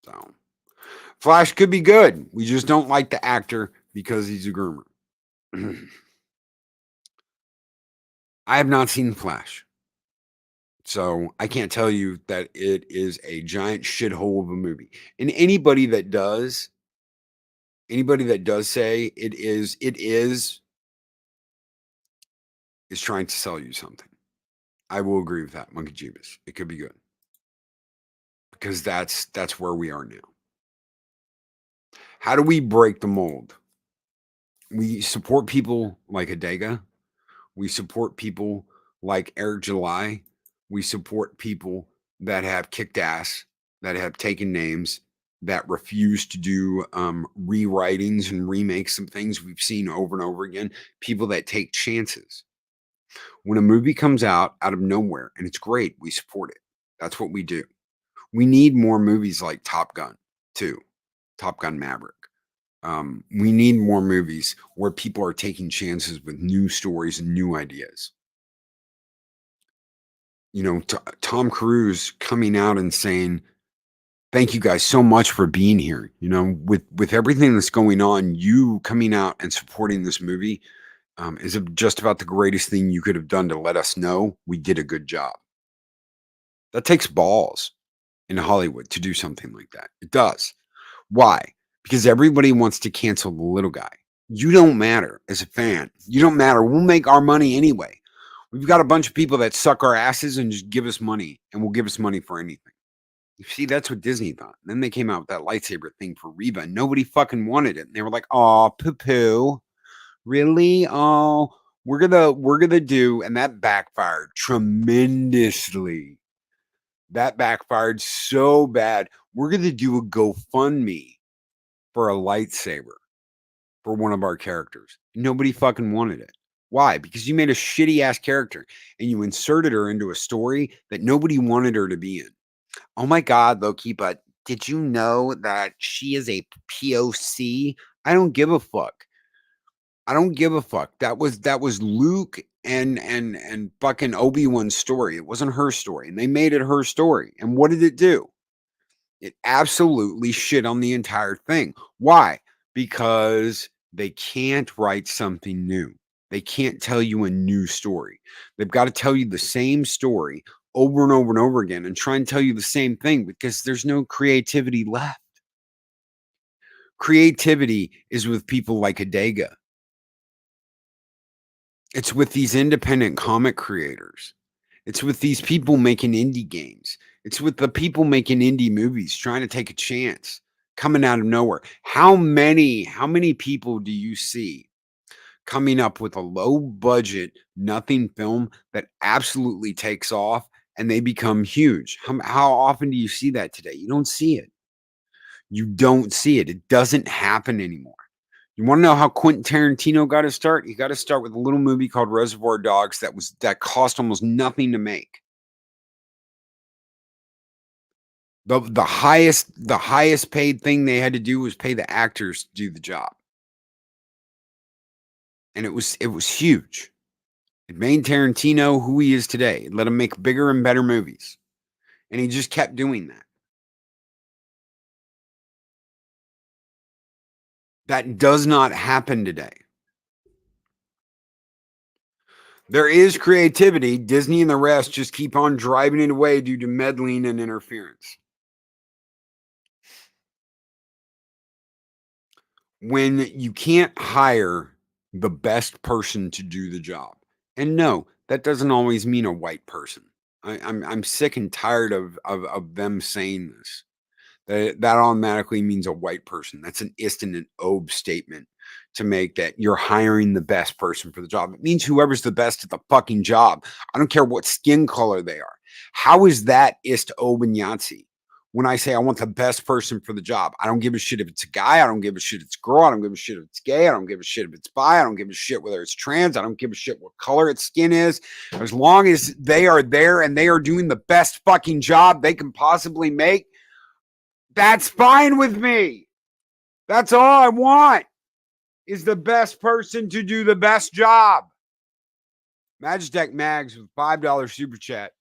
So, Flash could be good. We just don't like the actor because he's a groomer. I have not seen Flash. So I can't tell you that it is a giant shithole of a movie. And anybody that does say it is trying to sell you something. I will agree with that, Monkey Jeebus. It could be good. Because that's where we are now. How do we break the mold? We support people like Adega. We support people like Eric July. We support people that have kicked ass, that have taken names, that refuse to do rewritings and remakes of things we've seen over and over again. People that take chances. When a movie comes out of nowhere and it's great, we support it. That's what we do. We need more movies like Top Gun 2, Top Gun Maverick. We need more movies where people are taking chances with new stories and new ideas. You know, Tom Cruise coming out and saying, thank you guys so much for being here. You know, with everything that's going on, you coming out and supporting this movie is just about the greatest thing you could have done to let us know we did a good job. That takes balls in Hollywood to do something like that. It does. Why? Because everybody wants to cancel the little guy. You don't matter as a fan. You don't matter. We'll make our money anyway. We've got a bunch of people that suck our asses and just give us money and will give us money for anything. You see, that's what Disney thought. And then they came out with that lightsaber thing for Reba and nobody fucking wanted it. And they were like, oh, poo-poo. Really? Oh, we're gonna do, and that backfired tremendously. That backfired so bad. We're gonna do a GoFundMe for a lightsaber. for one of our characters. Nobody fucking wanted it. Why? Because you made a shitty ass character and you inserted her into a story that nobody wanted her to be in. Oh my God, Loki, but did you know that she is a POC? I don't give a fuck. I don't give a fuck. That was Luke and fucking Obi-Wan's story. It wasn't her story. And they made it her story. And what did it do? It absolutely shit on the entire thing. Why? Because they can't write something new. They can't tell you a new story. They've got to tell you the same story over and over and over again and try and tell you the same thing because there's no creativity left. Creativity is with people like Adega. It's with these independent comic creators. It's with these people making indie games. It's with the people making indie movies trying to take a chance, coming out of nowhere. How many people do you see coming up with a low budget, nothing film that absolutely takes off and they become huge? How often do you see that today? You don't see it. You don't see it. It doesn't happen anymore. You want to know how Quentin Tarantino got his start? He got to start with a little movie called Reservoir Dogs that cost almost nothing to make. The highest paid thing they had to do was pay the actors to do the job. And it was huge. It made Tarantino who he is today. It let him make bigger and better movies. And he just kept doing that. That does not happen today. There is creativity. Disney and the rest just keep on driving it away due to meddling and interference. When you can't hire the best person to do the job, and no, that doesn't always mean a white person. I'm sick and tired of them saying this. That automatically means a white person. That's an ist and an ob statement to make that you're hiring the best person for the job. It means whoever's the best at the fucking job. I don't care what skin color they are. How is that ist, ob, and Yahtzee? When I say I want the best person for the job, I don't give a shit if it's a guy. I don't give a shit if it's a girl. I don't give a shit if it's gay. I don't give a shit if it's bi. I don't give a shit whether it's trans. I don't give a shit what color its skin is. As long as they are there and they are doing the best fucking job they can possibly make, that's fine with me. That's all I want is the best person to do the best job. Magitech Mags with $5 super chat.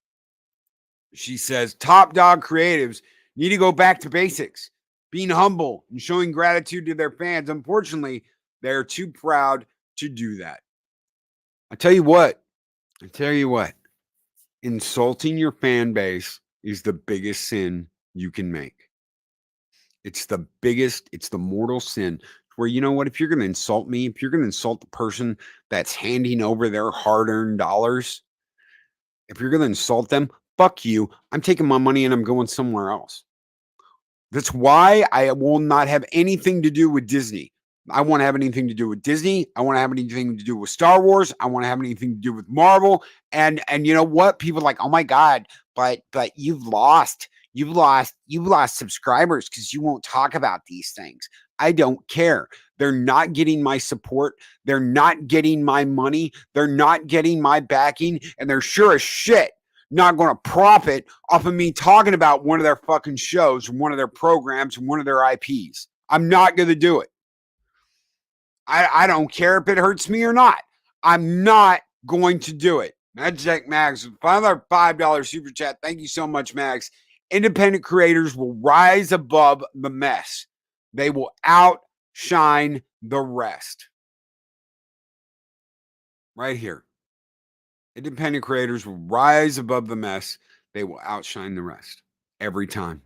She says, top dog creatives need to go back to basics, being humble and showing gratitude to their fans. Unfortunately, they're too proud to do that. I tell you what, insulting your fan base is the biggest sin you can make. It's the mortal sin where, you know what, if you're going to insult me, if you're going to insult the person that's handing over their hard-earned dollars, if you're going to insult them, fuck you. I'm taking my money and I'm going somewhere else. That's why I will not have anything to do with Disney. I want to have anything to do with Disney. I want to have anything to do with Star Wars. I want to have anything to do with Marvel. And you know what? People are like, oh my God, but you've lost subscribers because you won't talk about these things. I don't care. They're not getting my support. They're not getting my money. They're not getting my backing. And they're sure as shit not going to profit off of me talking about one of their fucking shows, one of their programs, one of their IPs. I'm not going to do it. I don't care if it hurts me or not. I'm not going to do it. Magitech Mags, another $5 super chat. Thank you so much, Mags. Independent creators will rise above the mess. They will outshine the rest. Right here. Independent creators will rise above the mess. They will outshine the rest. Every time.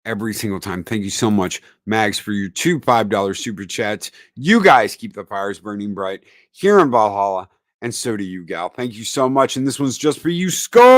Every single time. Thank you so much, Mags, for your two $5 super chats. You guys keep the fires burning bright here in Valhalla, and so do you, gal. Thank you so much, and this one's just for you, Skull!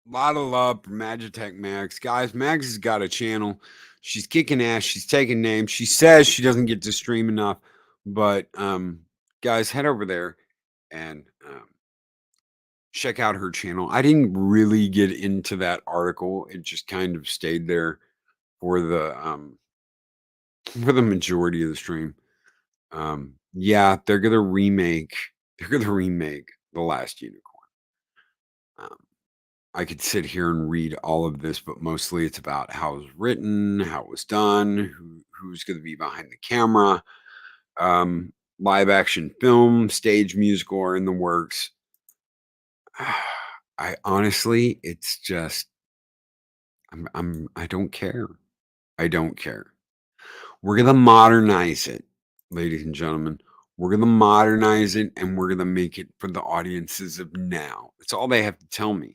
Lot of love Magitech Mags. Guys, Mags has got a channel. She's kicking ass. She's taking names. She says she doesn't get to stream enough. But guys, head over there and check out her channel. I didn't really get into that article. It just kind of stayed there for the majority of the stream. Yeah, they're gonna remake The Last Unicorn. I could sit here and read all of this, but mostly it's about how it was written, how it was done, who's going to be behind the camera. Live action film, stage musical are in the works. I honestly, it's just, I don't care. I don't care. We're going to modernize it, ladies and gentlemen. We're going to modernize it and we're going to make it for the audiences of now. That's all they have to tell me.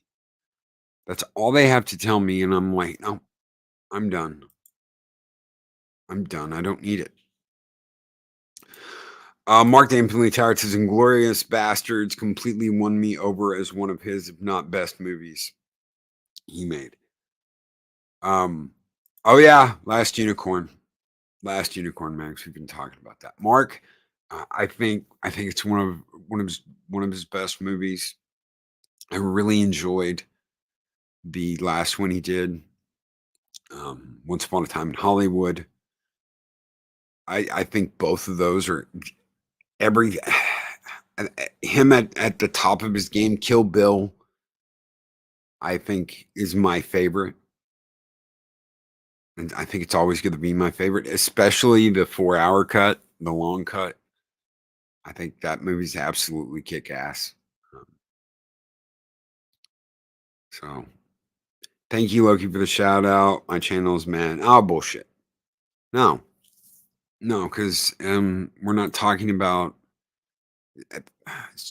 That's all they have to tell me. And I'm like, no, I'm done. I'm done. I don't need it. Mark the Infinitely Tired says, Inglorious Bastards completely won me over as one of his, if not best movies he made. Oh yeah, Last Unicorn, Max. We've been talking about that. Mark, I think it's one of his best movies. I really enjoyed the last one he did. Once Upon a Time in Hollywood. I think both of those are him at the top of his game. Kill Bill, I think, is my favorite. And I think it's always going to be my favorite, especially the 4-hour cut, the long cut. I think that movie's absolutely kick ass. So thank you, Loki, for the shout out. My channel is man. Oh, bullshit. No, because we're not talking about.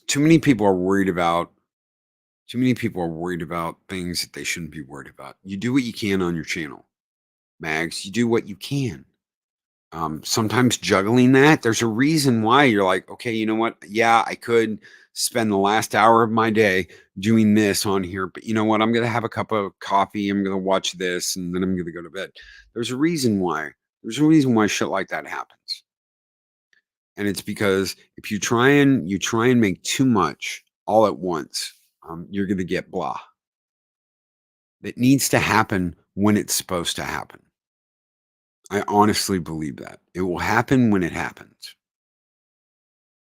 Too many people are worried about things that they shouldn't be worried about. You do what you can on your channel, Mags. You do what you can. Sometimes juggling that, there's a reason why you're like, okay, you know what? Yeah, I could spend the last hour of my day doing this on here, but you know what? I'm going to have a cup of coffee. I'm going to watch this and then I'm going to go to bed. There's a reason why. There's a reason why shit like that happens. And it's because if you try and make too much all at once, you're going to get blah. It needs to happen when it's supposed to happen. I honestly believe that. It will happen when it happens.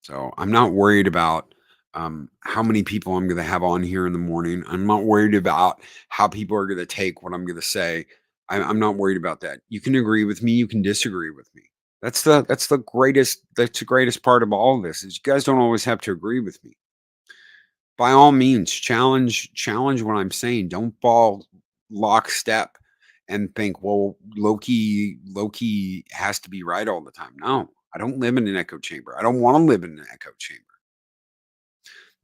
So I'm not worried about how many people I'm going to have on here in the morning. I'm not worried about how people are going to take what I'm going to say. I'm not worried about that. You can agree with me. You can disagree with me. That's the greatest part of all of this is you guys don't always have to agree with me. By all means, challenge what I'm saying. Don't fall lockstep and think, well, Loki has to be right all the time. No, I don't live in an echo chamber. I don't want to live in an echo chamber.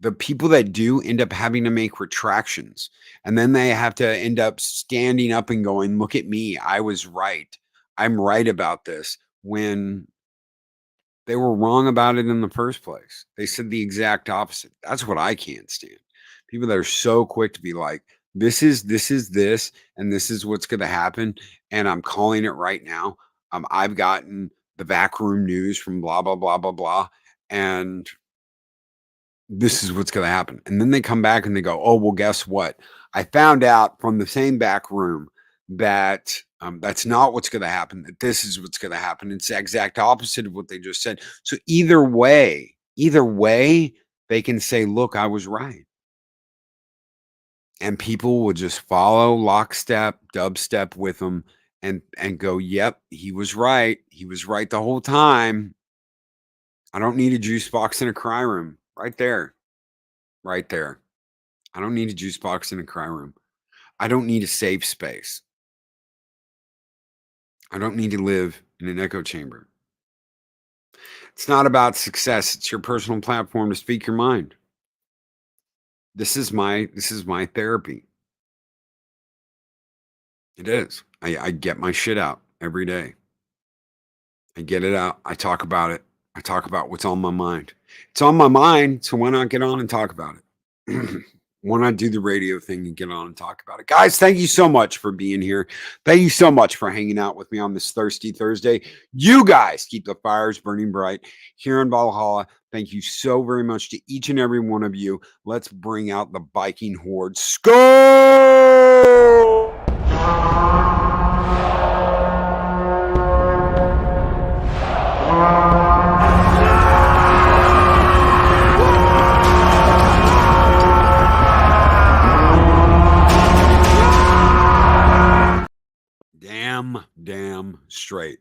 The people that do end up having to make retractions, and then they have to end up standing up and going, look at me, I was right. I'm right about this, when they were wrong about it in the first place. They said the exact opposite. That's what I can't stand. People that are so quick to be like, this is this, and this is what's going to happen, and I'm calling it right now. I've gotten the backroom news from blah, blah, blah, blah, blah, and this is what's going to happen. And then they come back and they go, oh, well, guess what? I found out from the same back room that that's not what's going to happen, that this is what's going to happen. It's the exact opposite of what they just said. So either way, they can say, look, I was right. And people will just follow lockstep, dubstep with them and go, yep, he was right. He was right the whole time. I don't need a juice box in a cry room. Right there. Right there. I don't need a juice box in a cry room. I don't need a safe space. I don't need to live in an echo chamber. It's not about success. It's your personal platform to speak your mind. This is my therapy. It is. I get my shit out every day. I get it out. I talk about it. I talk about what's on my mind. It's on my mind, so why not get on and talk about it? Why not do the radio thing and get on and talk about it? Guys, thank you so much for being here. Thank you so much for hanging out with me on this Thirsty Thursday. You guys keep the fires burning bright here in Valhalla. Thank you so very much to each and every one of you. Let's bring out the biking horde. Skull! Damn straight.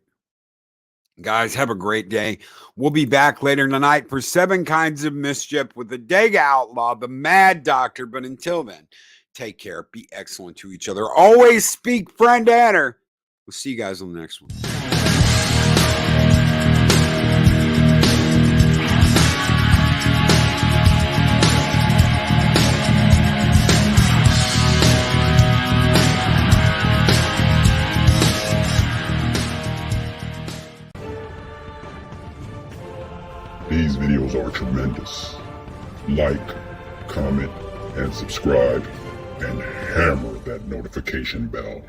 Guys, have a great day. We'll be back later tonight for 7 Kinds of Mischief with the Dega Outlaw, the Mad Doctor. But until then, take care. Be excellent to each other. Always speak friend honor. We'll see you guys on the next one. These videos are tremendous. Like, comment, and subscribe, and hammer that notification bell.